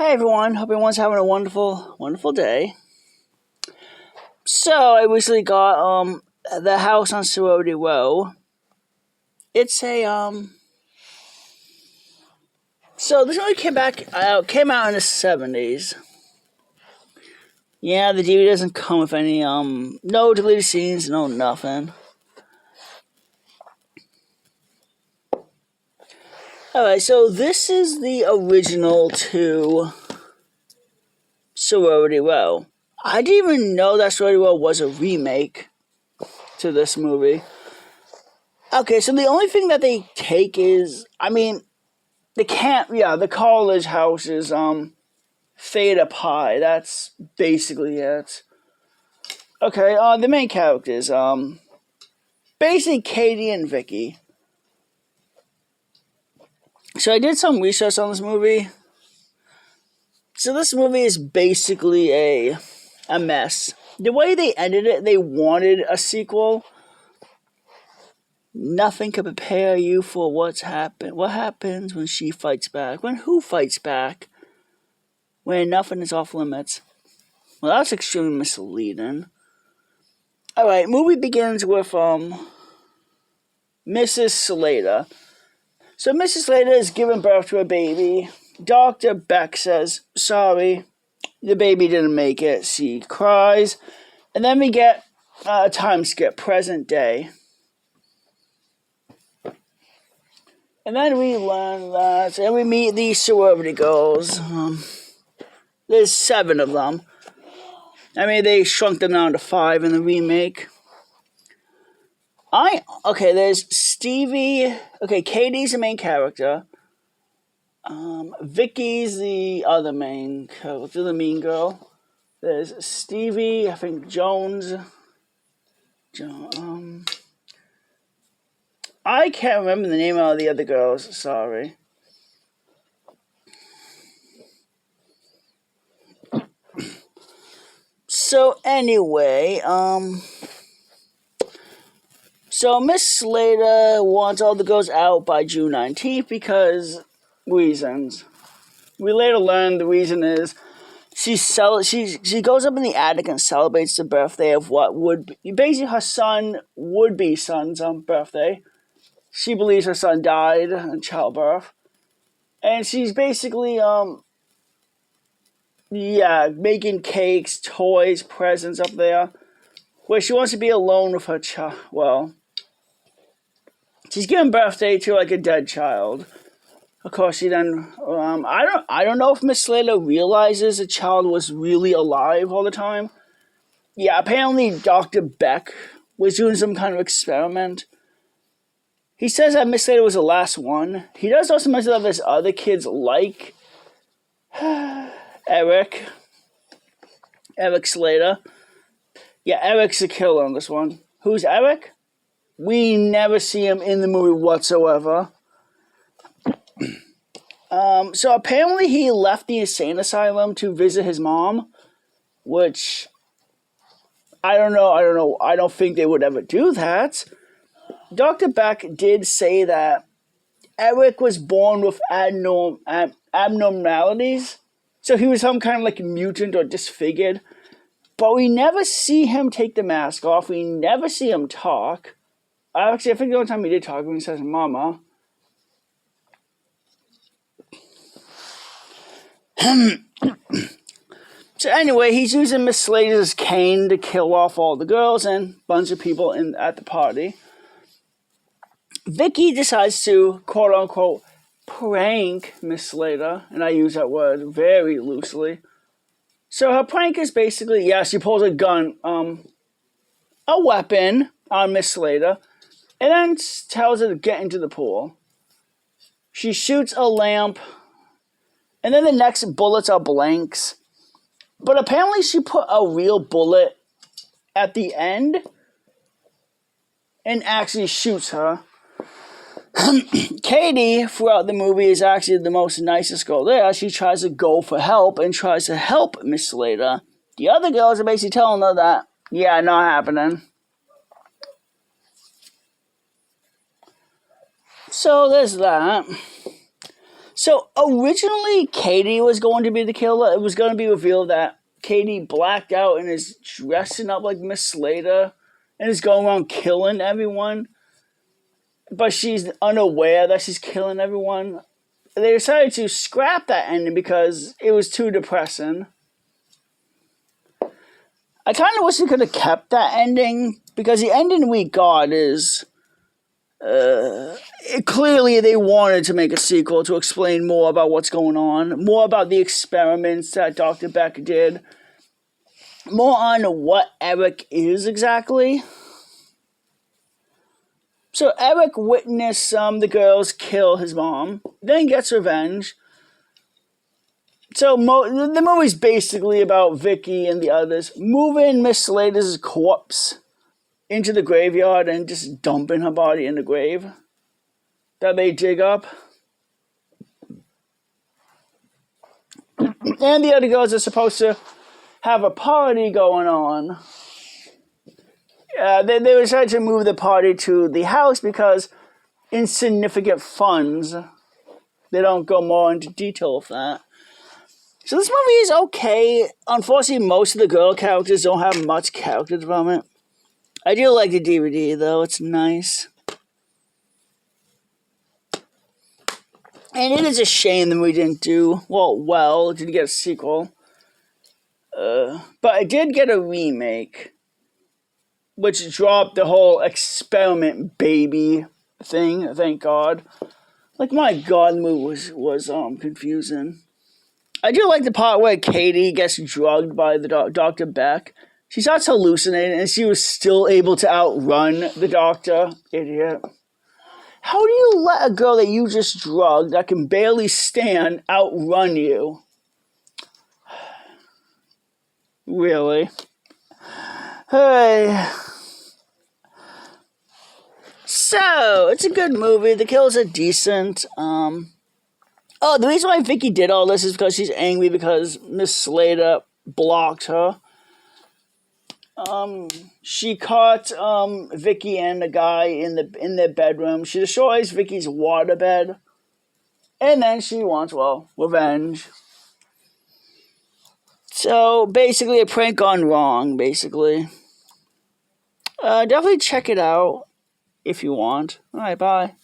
Hey everyone, hope everyone's having a wonderful day. So I recently got the house on Sorority Row. It's a so this movie came out in the 70s. Yeah, the DVD doesn't come with any no deleted scenes, no nothing. Alright, so this is the original to Sorority Row. I didn't even know that Sorority Row was a remake to this movie. Okay, so the only thing that they take is, the college house is, Theta Pi. That's basically it. Okay, the main characters, basically Katie and Vicky. So I did some research on this movie. So this movie is basically a mess. The way they ended it, they wanted a sequel. Nothing can prepare you for what's happened. What happens when she fights back? When who fights back? When nothing is off limits. Well, that's extremely misleading. Alright, movie begins with Mrs. Slater. So Mrs. Slater is giving birth to a baby. Dr. Beck says, sorry, the baby didn't make it. She cries. And then we get a time skip, present day. And then we learn that, and we meet these sorority girls. There's 7 of them. They shrunk them down to 5 in the remake. There's Stevie. Okay, Katie's the main character. Vicky's the other main character, the mean girl. There's Stevie, I think Jones. I can't remember the name of the other girls, sorry. So anyway, so Miss Slater wants all the girls out by June 19th because reasons. We later learn the reason is she goes up in the attic and celebrates the birthday of what would be basically her would-be son's birthday. She believes her son died in childbirth. And she's basically making cakes, toys, presents up there. Where she wants to be alone with her child. Well, she's giving birthday to like a dead child. Of course, she then I don't know if Miss Slater realizes the child was really alive all the time. Yeah, apparently Dr. Beck was doing some kind of experiment. He says that Miss Slater was the last one. He does also mention that there's other kids like Eric Slater. Yeah, Eric's the killer on this one. Who's Eric? We never see him in the movie whatsoever. So apparently he left the insane asylum to visit his mom, which I don't know. I don't think they would ever do that. Dr. Beck did say that Eric was born with abnormalities, so he was some kind of like mutant or disfigured. But we never see him take the mask off. We never see him talk. Actually, I think the only time he did talk when he says "Mama." So anyway, he's using Miss Slater's cane to kill off all the girls and a bunch of people at the party. Vicky decides to, quote-unquote, prank Miss Slater, and I use that word very loosely. So her prank is basically, she pulls a gun, a weapon on Miss Slater, and then tells her to get into the pool. She shoots a lamp, and then the next bullets are blanks. But apparently she put a real bullet at the end and actually shoots her. Katie, throughout the movie, is actually the most nicest girl there. She tries to go for help and tries to help Miss Slater. The other girls are basically telling her that, not happening. So there's that. So originally, Katie was going to be the killer. It was going to be revealed that Katie blacked out and is dressing up like Miss Slater and is going around killing everyone. But she's unaware that she's killing everyone. They decided to scrap that ending because it was too depressing. I kind of wish we could have kept that ending because the ending we got is clearly they wanted to make a sequel to explain more about what's going on, more about the experiments that Dr. Beck did, more on what Eric is exactly. So Eric witnessed the girls kill his mom, then gets revenge. So the movie's basically about Vicky and the others moving Miss Slater's corpse into the graveyard and just dumping her body in the grave that they dig up. And the other girls are supposed to have a party going on. They decided to move the party to the house because insignificant funds. They don't go more into detail of that. So this movie is okay. Unfortunately, most of the girl characters don't have much character development. I do like the DVD, though. It's nice. And it is a shame that we didn't do, didn't get a sequel. But I did get a remake, which dropped the whole experiment baby thing, thank God. Like, my God, the movie was confusing. I do like the part where Katie gets drugged by the Dr. Beck. She starts hallucinating, and she was still able to outrun the doctor. Idiot. How do you let a girl that you just drugged, that can barely stand, outrun you? Really? Hey. So, it's a good movie. The kills are decent. The reason why Vicky did all this is because she's angry because Miss Slater blocked her. She caught Vicky and the guy in their bedroom. She destroys Vicky's waterbed, and then she wants revenge. So basically, a prank gone wrong. Basically, definitely check it out if you want. All right, bye.